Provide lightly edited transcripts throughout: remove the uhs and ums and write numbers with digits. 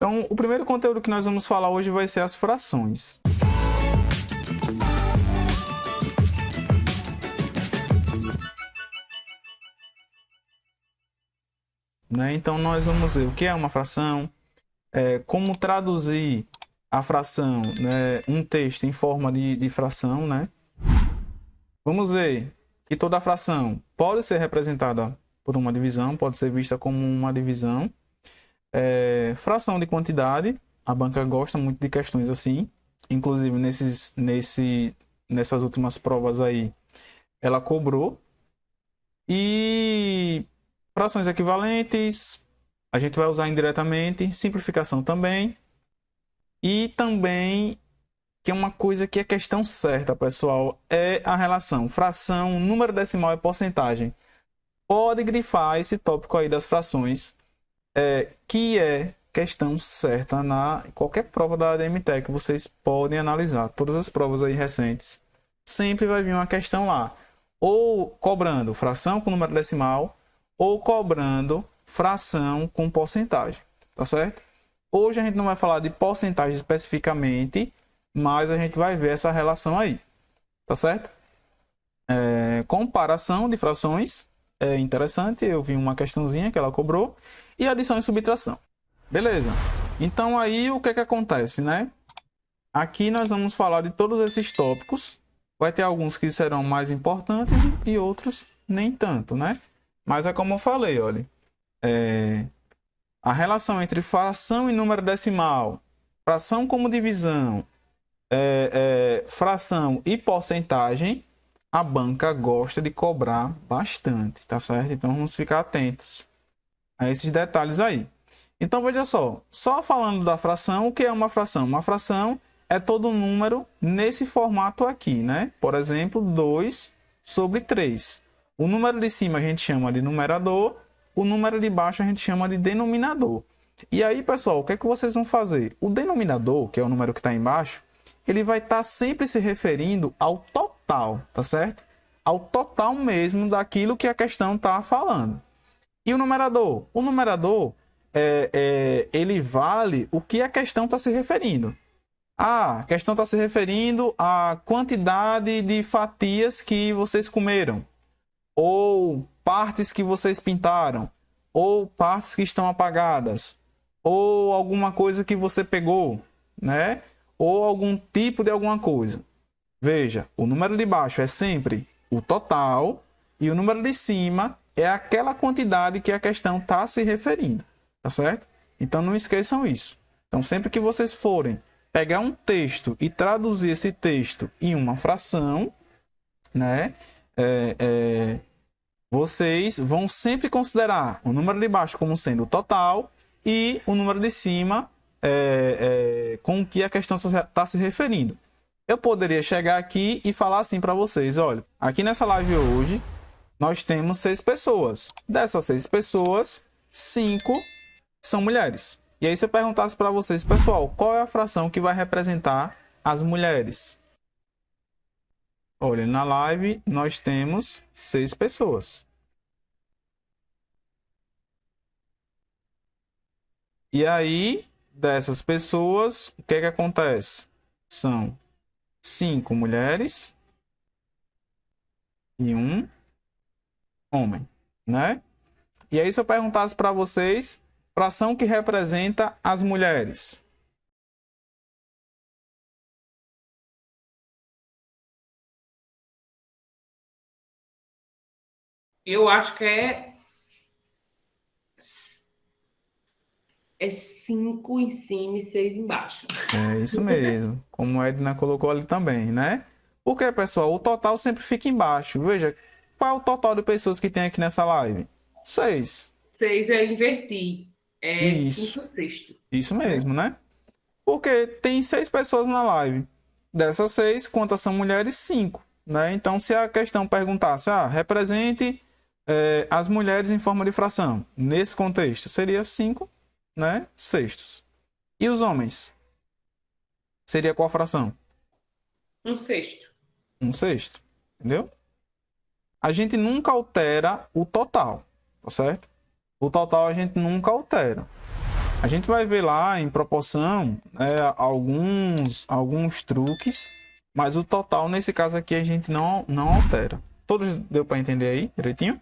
Então, o primeiro conteúdo que nós vamos falar hoje vai ser as frações. Né? Então, nós vamos ver o que é uma fração, como traduzir a fração, né, um texto em forma de fração, né? Vamos ver que toda fração pode ser representada por uma divisão, pode ser vista como uma divisão. Fração de quantidade, a banca gosta muito de questões assim, inclusive nessas últimas provas aí, ela cobrou. E frações equivalentes, a gente vai usar indiretamente, simplificação também. E também, que é uma coisa que é questão certa, pessoal, é a relação fração, número decimal e porcentagem. Pode grifar esse tópico aí das frações, que é questão certa na qualquer prova da ADM-TEC, vocês podem analisar. Todas as provas aí recentes, sempre vai vir uma questão lá, ou cobrando fração com número decimal, ou cobrando fração com porcentagem, tá certo? Hoje a gente não vai falar de porcentagem especificamente, mas a gente vai ver essa relação aí, tá certo? Comparação de frações é interessante, eu vi uma questãozinha que ela cobrou, e adição e subtração. Beleza, então aí o que que acontece, né? Aqui nós vamos falar de todos esses tópicos, vai ter alguns que serão mais importantes e outros nem tanto, né? Mas é como eu falei, olha, a relação entre fração e número decimal, fração como divisão, fração e porcentagem, a banca gosta de cobrar bastante, tá certo? Então vamos ficar atentos a esses detalhes aí. Então veja só falando da fração, o que é uma fração? Uma fração é todo número nesse formato aqui, né? Por exemplo, 2 sobre 3. O número de cima a gente chama de numerador, o número de baixo a gente chama de denominador. E aí, pessoal, o que é que vocês vão fazer? O denominador, que é o número que está embaixo, ele vai estar sempre se referindo ao total, tá certo? Ao total mesmo daquilo que a questão está falando. E o numerador? O numerador, ele vale o que a questão está se referindo. A questão está se referindo à quantidade de fatias que vocês comeram, ou partes que vocês pintaram, ou partes que estão apagadas, ou alguma coisa que você pegou, né? Ou algum tipo de alguma coisa. Veja, o número de baixo é sempre o total e o número de cima é aquela quantidade que a questão está se referindo, tá certo? Então não esqueçam isso. Então sempre que vocês forem pegar um texto e traduzir esse texto em uma fração, né? Vocês vão sempre considerar o número de baixo como sendo o total e o número de cima com o que a questão está se referindo. Eu poderia chegar aqui e falar assim para vocês, olha, aqui nessa live hoje nós temos 6 pessoas. Dessas 6 pessoas, 5 são mulheres. E aí se eu perguntasse para vocês, pessoal, qual é a fração que vai representar as mulheres? Olha, na live nós temos 6 pessoas. E aí, dessas pessoas, o que é que acontece? São 5 mulheres e 1 homem, né? E aí se eu perguntasse para vocês, fração que representa as mulheres? Eu acho que é 5 em cima e 6 embaixo. É isso mesmo, como a Edna colocou ali também, né? Porque, pessoal, o total sempre fica embaixo. Veja, qual é o total de pessoas que tem aqui nessa live? 6. 6 é invertir. É Isso, quinto sexto. isso mesmo, né? Porque tem 6 pessoas na live. Dessas 6, quantas são mulheres? 5, né? Então, se a questão perguntasse, represente as mulheres em forma de fração. Nesse contexto, seria 5, né? Sextos. E os homens? Seria qual fração? Um sexto. 1 sexto, entendeu? A gente nunca altera o total, tá certo? O total a gente nunca altera. A gente vai ver lá em proporção alguns truques, mas o total nesse caso aqui a gente não altera. Todos deu para entender aí direitinho?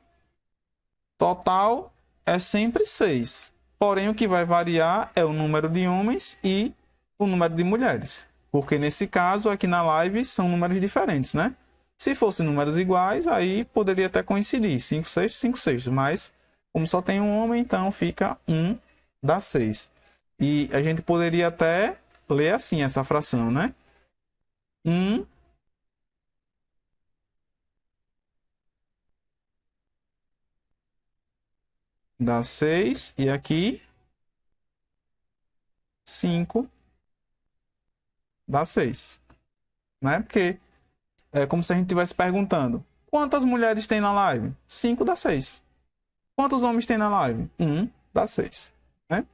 Total é sempre 6. Porém, o que vai variar é o número de homens e o número de mulheres. Porque nesse caso, aqui na live, são números diferentes, né? Se fossem números iguais, aí poderia até coincidir. 5 sextos, 5 sextos. Mas, como só tem um homem, então fica 1 dá 6. E a gente poderia até ler assim essa fração, né? 1 dá 6. E aqui 5 dá 6. Né? Porque é como se a gente estivesse perguntando: quantas mulheres tem na live? 5 dá 6. Quantos homens tem na live? 1 dá 6. Né?